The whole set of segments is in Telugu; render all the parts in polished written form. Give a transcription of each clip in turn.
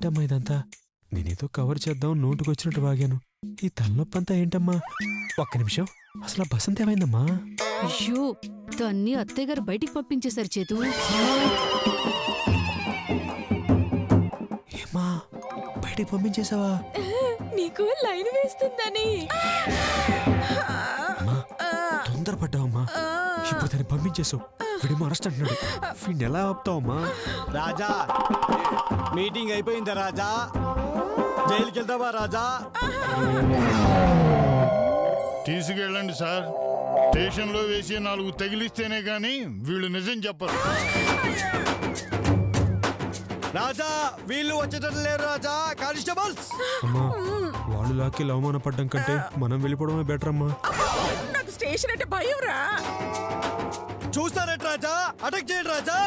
ఏంటమ్మా ఇదంతా? నేనేదో కవర్ చేద్దాం నోటుకొచ్చినట్టు వాగాను. ఈ తలనొప్పంతా ఏంటమ్మా? ఒక్క నిమిషం, అసలు బసంత ఏమైందమ్మా? అయ్యో, దాన్ని అత్తయ్య గారు బయటికి పంపించేశారు చేతు. ఏమ్మా, బయటికి పంపించేసావా? నీకు లైన్ వేస్తుందని. తొందరపడ్డావమ్మా, ఇప్పుడు దాన్ని పంపించేసావు. వీడేమో అరెస్ట్ అంటున్నాడు. వీడిని ఎలా ఆపుతావమ్మా? రాజా, మీటింగ్ అయిపోయిందా రాజా? జైలుకి వెళ్తావా రాజా? తీసుకెళ్ళండి సార్. స్టేషన్లో వేసి 4 తగిలిస్తేనే గాని వీళ్ళు నిజం చెప్పరు. రాజా, వీళ్ళు వచ్చేటట్టు లేరు రాజా. కానిస్టేబుల్స్! అమ్మా, వాళ్ళు లాక్కి అవమానపడ్డం కంటే మనం వెళ్ళిపోవడమే బెటర్ అమ్మా. నాకు స్టేషన్ అంటే భయం రా. చూస్తారట రాజా, అటాక్ చేయండి రాజా.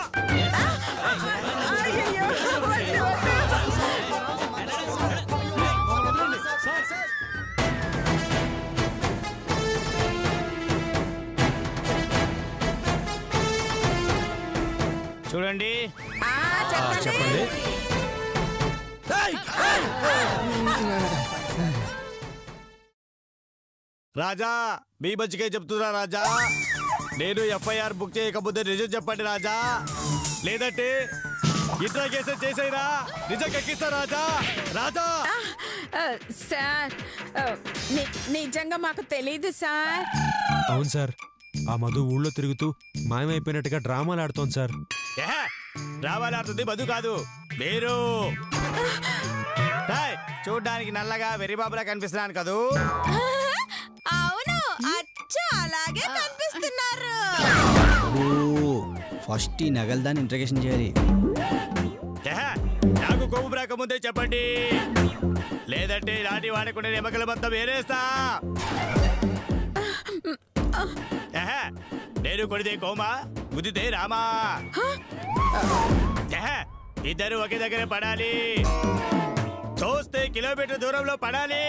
చూడండి, చెప్పండి. రాజా, మీ మంచిగా చెప్తున్నా రాజా. నేను ఎఫ్ఐఆర్ బుక్ చేయకపోతే నిజం చెప్పండి రాజా, లేదంటే ఇతర కేసులు చేసేరా నిజం ఎక్కిస్తా రాజా. రాజా సార్, నిజంగా మాకు తెలీదు సార్. అవును సార్, ఆ మధు ఊళ్ళో తిరుగుతూ మాయమైపోయినట్టుగా డ్రామాలు ఆడుతోంది సార్. డ్రామాలు ఆడుతుంది మధు కాదు, మీరు. చూడ్డానికి నల్లగా వెర్రిబాబులా కనిపిస్తున్నాను కదూ? అవును, అచ్చా అలాగే కనిపిస్తున్నారు. ఫస్ట్ ఈ నగలదాన్ని ఇంట్రగేషన్ చేయాలి. నాకు కొవ్వు రాకముందే చెప్పండి, లేదంటే లాంటి వాడకుండా ఎమకల మొత్తం వేరేస్తా. నేను కొడితే కోమా, గుద్దితే రామా. ఇద్దరు ఒకే దగ్గర పడాలి, చూస్తే కిలోమీటర్ దూరంలో పడాలి.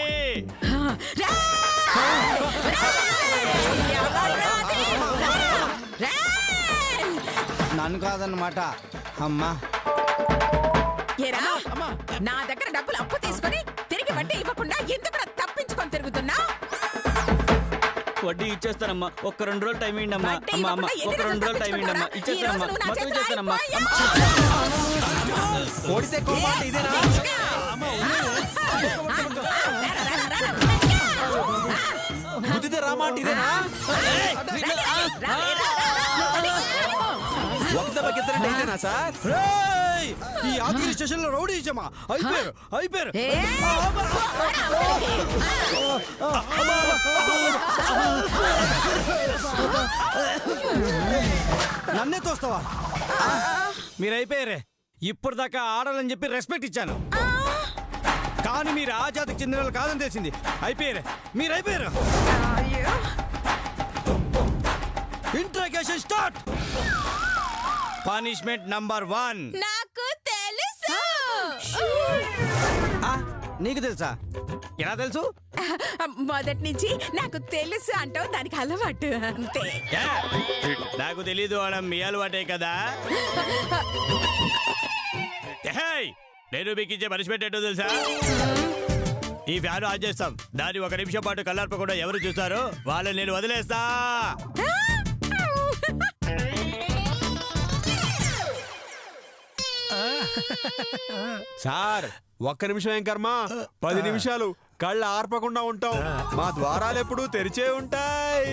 నన్ను కాదన్నమాట. అమ్మా, నా దగ్గర డబ్బులు అప్పు తీసుకొని తిరిగి వడ్డీ ఇవ్వకుండా ఎందుకు తప్పించుకొని తిరుగుతున్నా? వడ్డీ ఇచ్చేస్తానమ్మా, ఒక్క 2 రోజులు టైం ఇవ్వండి అమ్మా. అమ్మా అమ్మా, ఒక్క 2 రోజులు టైం ఇవ్వండి అమ్మా. ఇచ్చేస్తానమ్మా, మొత్తం ఇచ్చేస్తానమ్మా. కొడితే కోమాట ఇదేనా? గుద్దితే రామాట ఇదేనా? ఒక దెబ్బకిద్దరంటే ఇదేనా సార్? ఈ ఆఖరి స్టేషన్ లో రౌడీ ఇచ్చామా? అయిపోయారు, అయిపోయారు. నన్నే తోస్తావా? మీరు అయిపోయారే. ఇప్పుడు దాకా ఆడాలని చెప్పి రెస్పెక్ట్ ఇచ్చాను, కానీ మీరు ఆ జాతికి చెందిన వాళ్ళు కాదని తెలిసింది. అయిపోయారు, మీరు అయిపోయారు. Interrogation start. Punishment number 1. నాకు తెలుసు. నీకు తెలుసా? ఎలా తెలుసు? మొదటి నుంచి నాకు తెలుసు అంటావు, దానికి అలవాటు అంతే. నాకు తెలీదు అనడం మీ అలవాటే కదా. నేను మీకు ఇచ్చే పనిష్మెంట్ ఏంటో తెలుసా? ఈ ఫ్యాన్ ఆన్ చేస్తాం, దాన్ని 1 నిమిషం పాటు కళ్ళార్పకుండా ఎవరు చూస్తారో వాళ్ళని నేను వదిలేస్తా. సార్, 1 నిమిషం ఏం కర్మ, 10 నిమిషాలు కళ్ళు ఆర్పకుండా ఉంటాం. మా ద్వారాలు ఎప్పుడు తెరిచే ఉంటాయి.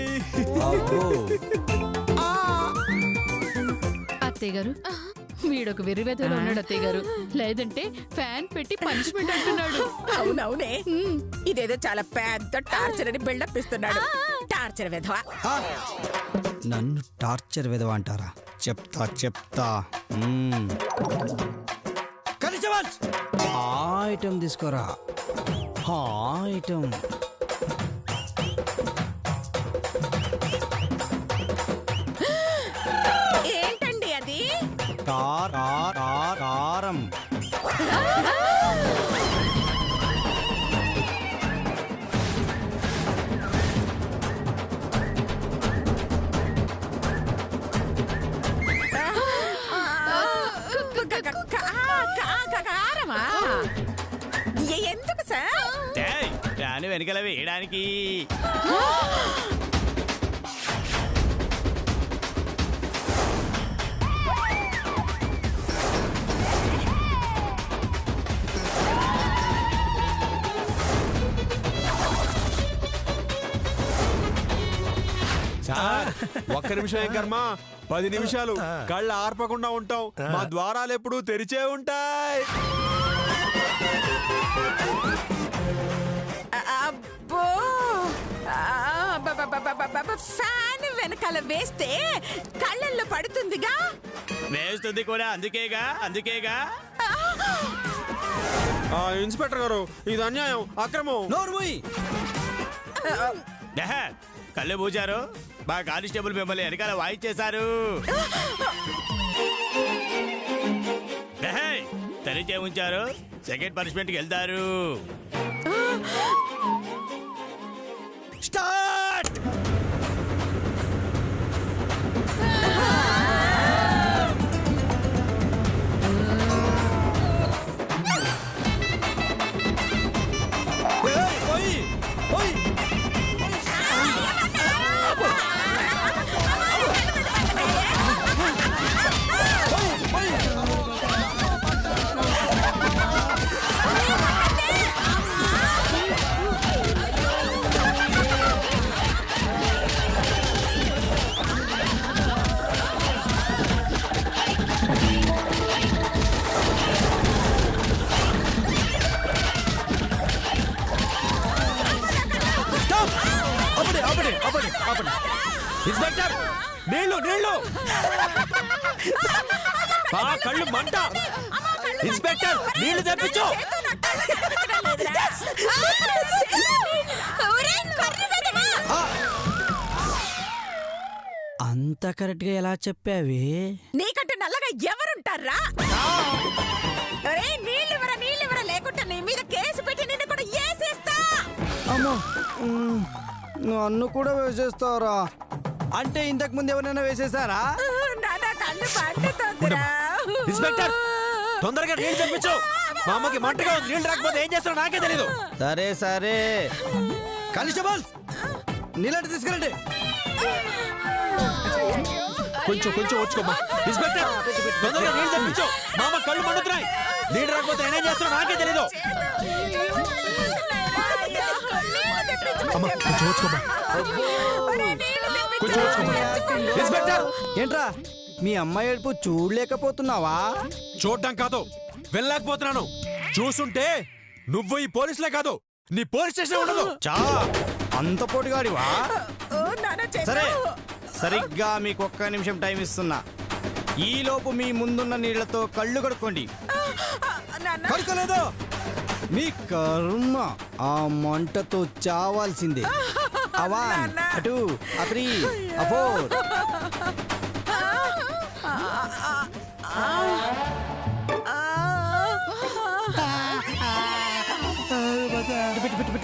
అత్తయ్య గారు, వీడొక వెర్రివేతలో ఉన్నాడు అత్తయ్య గారు. లేదంటే ఫ్యాన్ పెట్టి పనిష్మెంట్ అంటున్నాడు. అవునవునే, ఇదేదో చాలా పెద్ద టార్చర్ అని బిల్డప్ ఇస్తున్నాడు. టార్చర్ విధవా. నన్ను టార్చర్ విధవ అంటారా? చెప్తా చెప్తా. ఐటమ్ తీసుకోరా, ఐటమ్. ఏంటండి అది? కారం. అక్కడమా ఎందుకు సార్? ఫ్యాన్ వెనకాల వేయడానికి. సార్ ఒక్క నిమిషం ఏం కర్మ 10 నిమిషాలు కళ్ళు ఆర్పకుండా ఉంటాం. మా ద్వారాలు ఎప్పుడు తెరిచే ఉంటాయి. అబ్బో ఫ్యాన్ వెనకాల వేస్తే కళ్ళల్లో పడుతుందిగా. వేస్తుంది కూడా, అందుకేగా. ఇన్స్పెక్టర్ గారు ఇది అన్యాయం, అక్రమం. కళ్ళు పూజారు. మా కానిస్టేబుల్ మిమ్మల్ని వెనకాల వాయించేశారు. తెరిచే ఉంచారు. సెకండ్ పనిష్మెంట్కి వెళ్తారు. స్టార్ట్. ఇన్స్పెక్టర్ నీళ్ళు కళ్ళు మంట. ఇన్స్పెక్టర్ నీళ్లు తెప్పించు. అంత కరెక్ట్ గా ఎలా చెప్పావి? నీకంటే నల్లగా ఎవరుంటారా? నీళ్ళివరా లేకుంటే నీ మీద కేసు పెట్టి నిన్ను కూడా వేసేస్తా. అమ్మో నన్ను కూడా వేసేస్తారా? అంటే ఇంతకు ముందు ఎవరైనా వేసేసారా? కళ్ళు పండుతుందిరా. ఇన్స్పెక్టర్ తొందరగా నీళ్ళు తెప్పించు. మా అమ్మకి మంటగా ఉంది. నీళ్ళు రాకపోతే ఏం చేస్తారో నాకే తెలీదు. సరే కానిస్టేబుల్స్ నీళ్ళంటే తీసుకురండి. కొంచెం వచ్చుకోమ్మా. ఇన్స్పెక్టర్ తొందరగా నీళ్ళు తెప్పించు. మా అమ్మ కళ్ళు మండుతున్నాయి. నీళ్ళు రాకపోతే నేనేం చేస్తారో నాకే తెలీదు. ఇన్స్పెక్టర్ ఏంట్రా మీ అమ్మాయి ఏడుపు చూడలేకపోతున్నావా? చూడటం కాదు వెళ్ళలేకపోతున్నాను. చూసుంటే నువ్వు ఈ పోలీసులే కాదు, నీ పోలీస్ స్టేషన్ ఉండదు. అంత పోటుగాడివా? సరే సరిగ్గా మీకు ఒక్క నిమిషం టైం ఇస్తున్నా. ఈలోపు మీ ముందున్న నీళ్లతో కళ్ళు కడుక్కోండి. కడుకోలేదు మీ కర్మ ఆ మంటతో చావాల్సిందే. అవన్ అటు అత్రి అఫోర్.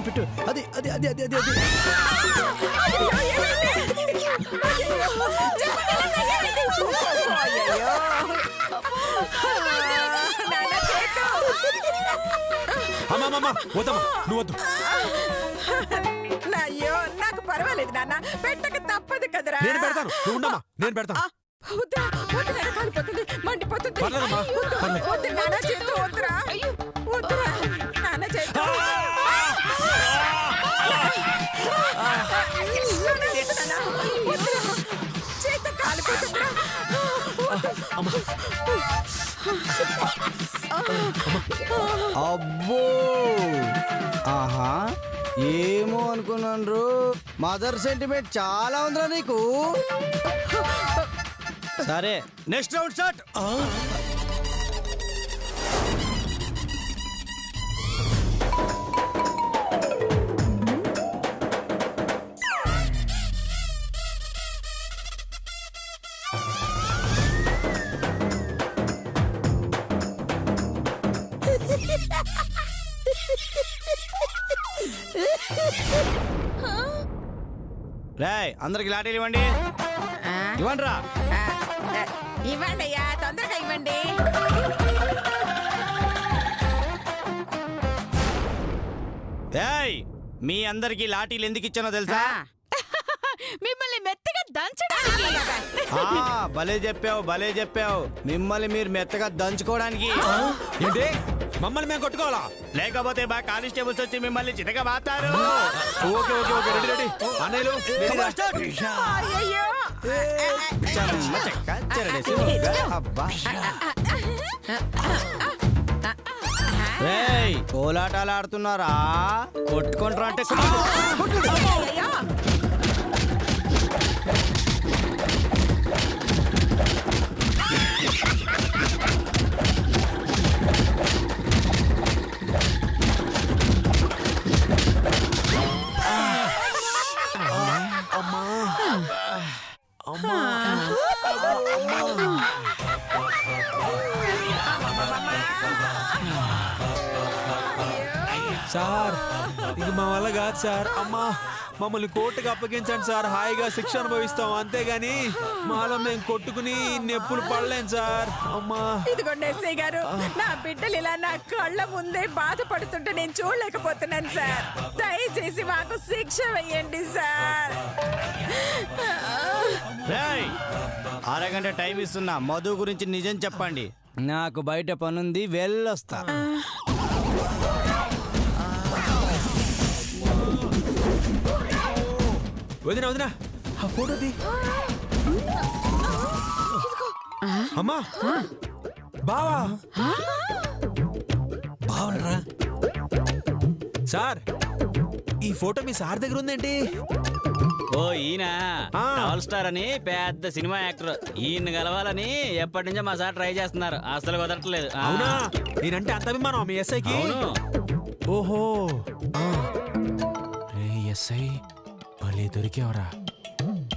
పెట్టు అది అది అది అది అది అది అమ్మా వద్దమ్మా, నువ్వు వద్దు. అయ్యో నాకు పర్వాలేదు నాన్న, పెట్టక తప్పదు కదరా. నేను పెడతాను, నువ్వు ఉండమ్మా, నేను పెడతాను. కాలిపోతుంది, మండిపోతుంది. పర్లేదమ్మా, పర్లేదు. వద్దు నాన్న, చేతు వద్దురా. వద్దురా నాన్న, చేతు చేతు కాలిపోతుందిరా. అబ్బో ఆహా ఏమో అనుకున్నాను. మదర్ సెంటిమెంట్ చాలా ఉందిరా నీకు. సరే నెక్స్ట్ రౌండ్ స్టార్ట్. రాయ్ అందరికి లాటీలు ఇవ్వండి. ఇవ్వండి రా. ఇవ్వండి అయ్యా, తొందరగా ఇవ్వండి. ఏయ్ మీ అందరికి లాఠీలు ఎందుకు ఇచ్చానో తెలుసా? మిమ్మల్ని మెత్తగా దంచడానికి. భలే చెప్పావు. మిమ్మల్ని మీరు మెత్తగా దంచుకోవడానికి. ఏంటి మమ్మల్ని మేము కొట్టుకోవాలా? లేకపోతే మా కానిస్టేబుల్స్ వచ్చి మిమ్మల్ని చిన్నగా మాతారు. ఓకే రెడీ అన్నయ్యలు అయ్యయ్యో. చెమ్మ చెక్క చెరడేసి అబ్బా. ఏయ్ కోలాటాలు ఆడుతున్నారా? కొట్టుకుంటారా అంటే అయ్యయ్యో. సార్ ఇది మా వల్ల కాదు సార్. అమ్మా మమ్మల్ని కోర్టుకు అప్పగించండి సార్. హాయిగా శిక్ష అనుభవిస్తాం అంతేగాని మాలో మేము కొట్టుకుని నొప్పులు పడలేం సార్. అమ్మా ఇదిగోండి ఎస్ఐ గారు, నా బిడ్డలు ఇలా నా కళ్ళ ముందే బాధపడుతుంటే నేను చూడలేకపోతున్నాను సార్. దయచేసి మాకు శిక్ష వేయండి సార్. అరగంట టైం ఇస్తున్నా. మధు గురించి నిజం చెప్పండి. నాకు బయట పనుంది, వెళ్ళొస్తా. వదినా ఆ ఫోటోది. అమ్మా బావా బావనరా సార్. ఈ ఫోటో మీ సార్ దగ్గర ఉందేంటి? ఓ ఈయన టవల్ స్టార్ అని పెద్ద సినిమా యాక్టర్. ఈయన కలవాలని ఎప్పటి నుంచో మా సార్ ట్రై చేస్తున్నారు, అసలు కుదరట్లేదు. అవునా? నేనంటే అంత అభిమానం మీ ఎస్ఐకి? ఓహో రే ఎస్ఐ భలే దొరికేవరా.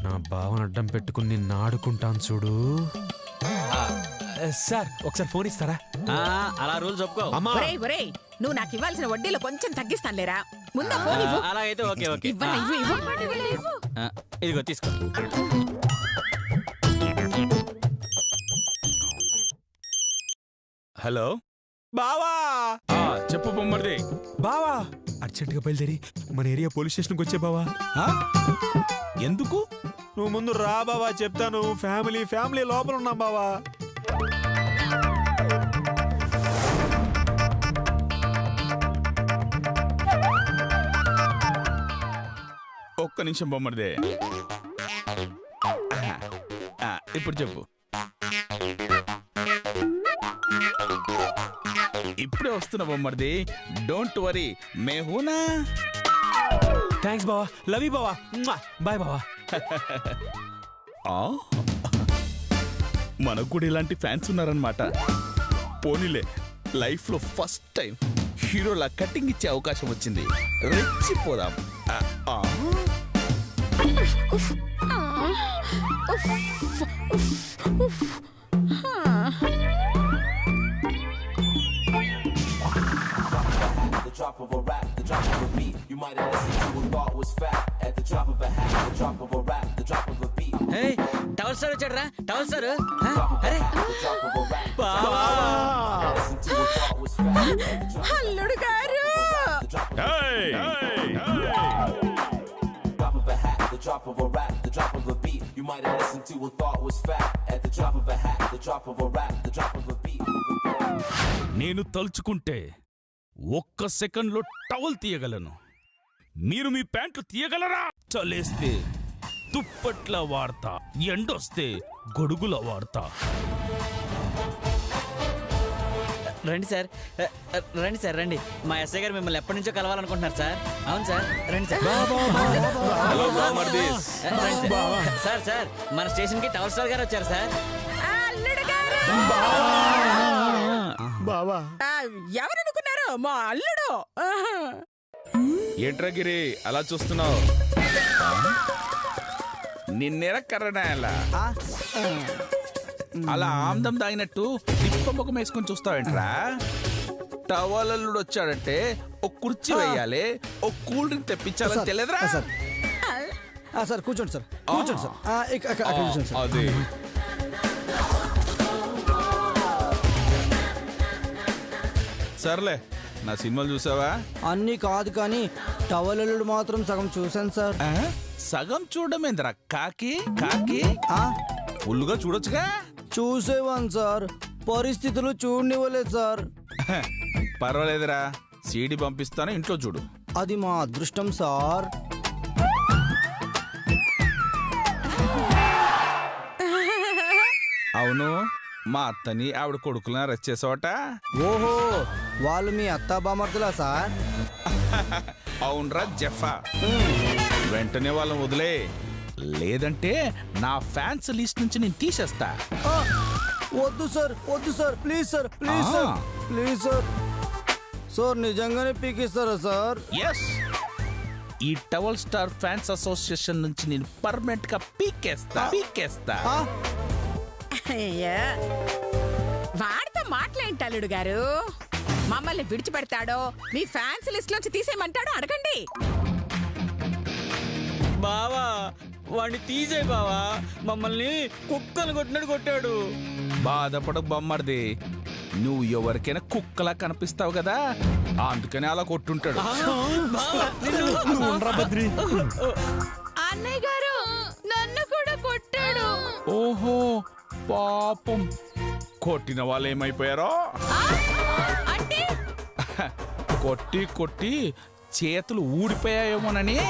నా బావను అడ్డం పెట్టుకుని నిన్ను ఆడుకుంటాను చూడు. సార్ ఒకసారి ఫోన్ ఇస్తారా? అలా రూల్స్ ఒప్పుకో. ఒరేయ్ ఒరేయ్, నువ్వు నాకు ఇవ్వాల్సిన వడ్డీలో కొంచెం తగ్గిస్తాను లేరా. ముందు ఫోన్ ఇవ్వు. అలాగైతే ఓకే ఓకే. ఇదిగో తీసుకో. హలో బావా. చెప్పు బొమ్మర్ది. బావా అర్జెంటుగా బయలుదేరి మన ఏరియా పోలీస్ స్టేషన్కి వచ్చే బావా. ఎందుకు? నువ్వు ముందు రా బావా, చెప్తాను. ఫ్యామిలీ లోపల ఉన్నాం బావా. ఒక్క నిమిషం బొమ్మర్దే. ఇప్పుడు చెప్పు. ఇప్పుడే వస్తున్నా బొమ్మర్ది. డోంట్ వరీ, మే హూనా. థ్యాంక్స్ బావా, లవ్ యూ బావా. బాయ్ బావా. మనకు కూడా ఇలాంటి ఫ్యాన్స్ ఉన్నారనమాట. పోనీలే, లైఫ్ లో ఫస్ట్ టైం హీరోలా కటింగ్ ఇచ్చే అవకాశం వచ్చింది. రెచ్చిపోదాం. Drop of a rap, the drop of a beat. You might have listened to and thought was fat. At the drop of a hat, the drop of a rap, the drop of a beat. Hey, towel star వచ్చాడు రా. Towel star. అరే అల్లుడు గారు. Drop of a hat, the drop of a rap, the drop of a beat. You might have listened to and thought was fat. At the drop of a hat, the drop of a rap, the drop of a beat. నేను తలుచుకుంటే ఒక్క సెకండ్లో టవల్ తీయగలను. మీరు మీ ప్యాంట్లు తీయగలరా? చలేస్తే దుప్పట్ల వాడతా, ఎండొస్తే గొడుగుల వాడతా. రండి సార్, రండి సార్, రండి. మా ఎస్ఐ గారు మిమ్మల్ని ఎప్పటి నుంచో కలవాలనుకుంటున్నారు సార్. అవును సార్, రండి సార్. సార్ సార్ మన స్టేషన్ కి టవల్ స్టార్ గారు వచ్చారు సార్. అల్లుడు గారు. బావా ఎవరనుకున్నారు? మా అల్లుడు. ఏంట్రా గిరి అలా చూస్తున్నావు? నిన్నెర కర్రనాయలా అలా ఆమ్దం దాగినట్టు తిప్ప ముఖం వేసుకొని చూస్తావేంట్రా? టవలల్లుడు వచ్చాడంటే ఒక కుర్చీ వేయాలి, ఒక కూల్ డ్రింక్ తెప్పించాలని తెలియదురా? సార్ కూర్చోండి సార్, కూర్చోండి సార్. అదే సర్లే, నా సినిమాలు చూసావా? అన్నీ కాదు కానీ టవలలుడు మాత్రం సగం చూశాను సార్. సగం చూడమేంద్రా కాకి కాకి ఫుల్గా చూడొచ్చుగా. చూసేవాను సార్, పరిస్థితులు చూడనివ్వలేదు సార్. పర్వాలేదురా, సీడీ పంపిస్తాను, ఇంట్లో చూడు. అది మా అదృష్టం సార్. అవును, మా అత్తని ఆవిడ కొడుకులను అరెస్ట్ చేసావట. ఓహో, వాళ్ళు మీ అత్తా బామర్దులా సార్? అవునరా జెఫా, వెంటనే వాళ్ళని వదిలే, లేదంటే నా ఫ్యాన్స్ లిస్ట్ నుంచి నేను తీసేస్తా. వద్దు సార్, వద్దు sir, please sir, please sir, please sir. Sir నిజంగానే పీకిస్తారా సార్? ఎస్, ఈ టవల్ స్టార్ ఫ్యాన్స్ అసోసియేషన్ నుంచి నేను పర్మనెంట్ గా పీకేస్తా. వాడితో మాట్లాడండి అల్లుడు గారు. మమ్మల్ని విడిచిపెడతాడో మీ ఫ్యాన్స్ లిస్ట్ లోంచి తీసేయమంటాడో అడగండి. బావా వాడిని తీసే బావా, మమ్మల్ని కుక్కలు కొట్టినట్టు కొట్టాడు. బాధపడ బొమ్మర్ది, నువ్వు ఎవరికైనా కుక్కలా కనిపిస్తావు కదా, అందుకని అలా కొట్టుంటాడు. అన్నయ్య గారు నన్ను కూడా కొట్టాడు. ఓహో పాపం, కొట్టిన వాళ్ళు ఏమైపోయారో. అంటే కొట్టి కొట్టి చేతులు ఊడిపోయాయేమోనని.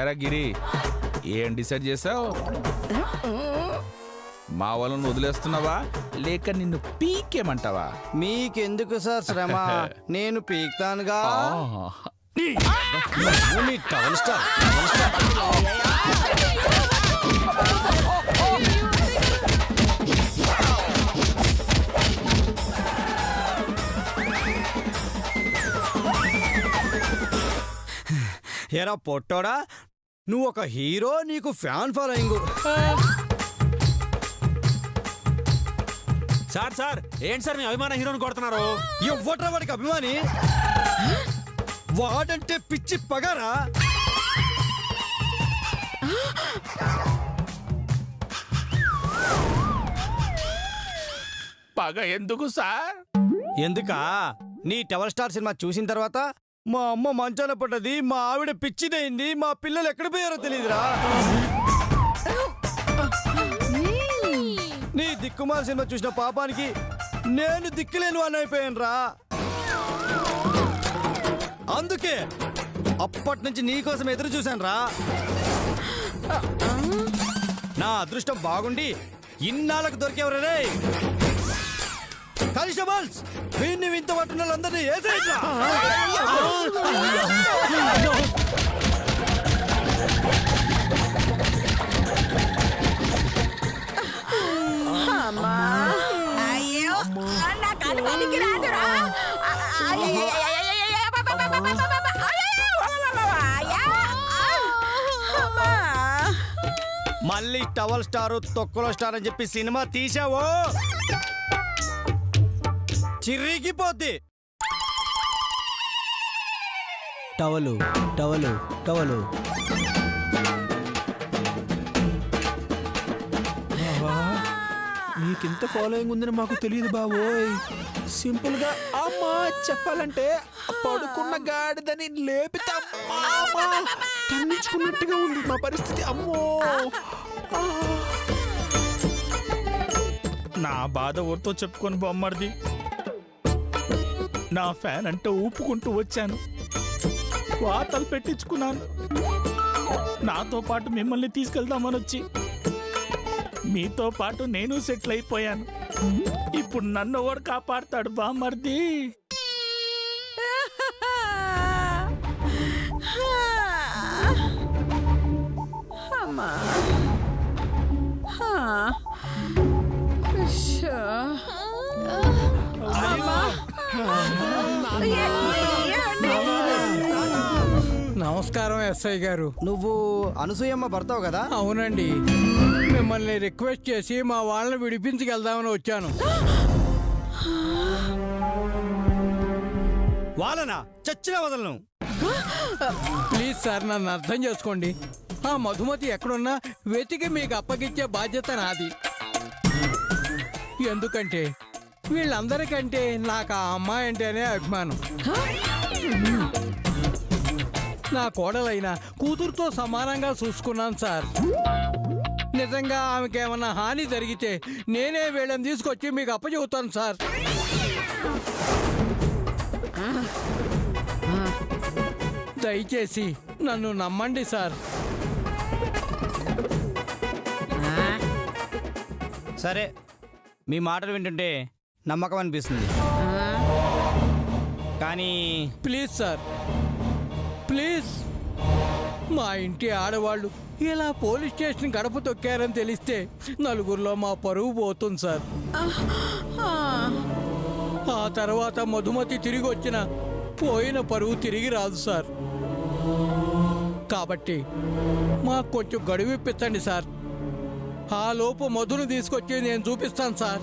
ఎరగిరి, ఏం డిసైడ్ చేసావు? మా వాళ్ళను వదిలేస్తున్నావా లేక నిన్ను పీకేమంటావా? మీకెందుకు సార్ శ్రమ, నేను పీక్తానుగా. Towel star, towel star. ఎరా పొట్టోడా, నువ్వు ఒక హీరో, నీకు ఫ్యాన్ ఫాలోయింగ్. సార్ సార్ ఏంటి సార్ మీ అభిమాన హీరోని కొడుతున్నారు? ఇవ్వట్రా వాడికి అభిమాని, వాడంటే పిచ్చి పగారా. పగ ఎందుకు సార్? ఎందుకా, నీ టవల్ స్టార్ సినిమా చూసిన తర్వాత మా అమ్మ మంచాన పడ్డది, మా ఆవిడ పిచ్చిదైంది, మా పిల్లలు ఎక్కడ పోయారో తెలియదురా. నీ దిక్కుమాల సినిమా చూసిన పాపానికి నేను దిక్కులేను అని అయిపోయాను రా. అందుకే అప్పటి నుంచి నీకోసం ఎదురు చూశాను రా. నా అదృష్టం బాగుండి ఇన్నాళ్ళకు దొరికేవరే. కానిస్టేబుల్స్, వీడిని వింత పట్టున్న వాళ్ళందరినీ ఏసేయండిరా. అమ్మా, అయ్యో నా కాలు పనికి రాదురా. మళ్ళీ టవల్ స్టారు తొక్కలో స్టార్ అని చెప్పి సినిమా తీసావో చిరిగిపోద్ది. Towel towel towel. నీకింత ఫాలోయింగ్ ఉందని మాకు తెలియదు బావోయ్. సింపుల్ గా అమ్మా చెప్పాలంటే పడుకున్న గాడిదని లేపితే తన్నించుకున్నట్టుగా ఉంది మా పరిస్థితి. అమ్మో, నా బాధ ఊరితో చెప్పుకొని బొమ్మర్ది. నా ఫ్యాన్ అంటే ఊపుకుంటూ వచ్చాను, వార్తలు పెట్టించుకున్నాను. నాతో పాటు మిమ్మల్ని తీసుకెళ్దామని వచ్చి మీతో పాటు నేను సెటిల్ అయిపోయాను. ఇప్పుడు నన్ను ఎవడు కాపాడతాడు బామ్మర్ది? అమ్మా, నమస్కారం ఎస్ఐ గారు. నువ్వు అనసూయమ్మ భర్తావు కదా? అవునండి, మిమ్మల్ని రిక్వెస్ట్ చేసి మా వాళ్ళని విడిపించుకెళ్దామని వచ్చాను. వాళ్ళనా? చచ్చిన వదలను. ప్లీజ్ సార్, నన్ను అర్థం చేసుకోండి. ఆ మధుమతి ఎక్కడున్నా వెతికి మీకు అప్పగించే బాధ్యత నాది. ఎందుకంటే వీళ్ళందరికంటే నాకు ఆ అమ్మాయి అంటేనే అభిమానం. నా కోడలైన కూతురుతో సమానంగా చూసుకున్నాను సార్. నిజంగా ఆమెకి ఏమన్నా హాని జరిగితే నేనే వీళ్ళని తీసుకొచ్చి మీకు అప్పచెబుతాను సార్. దయచేసి నన్ను నమ్మండి సార్. సరే, మీ మాటలు వింటుంటే నమ్మకం అనిపిస్తుంది. కానీ ప్లీజ్ సార్, ప్లీజ్. మా ఇంటి ఆడవాళ్ళు ఇలా పోలీస్ స్టేషన్ గడప తొక్కారని తెలిస్తే నలుగురిలో మా పరువు పోతుంది సార్. ఆ తర్వాత మధుమతి తిరిగి వచ్చిన పోయిన పరువు తిరిగి రాదు సార్. కాబట్టి మాకు కొంచెం గడువు ఇప్పించండి సార్. ఆ లోపు మధును తీసుకొచ్చి నేను చూపిస్తాను సార్.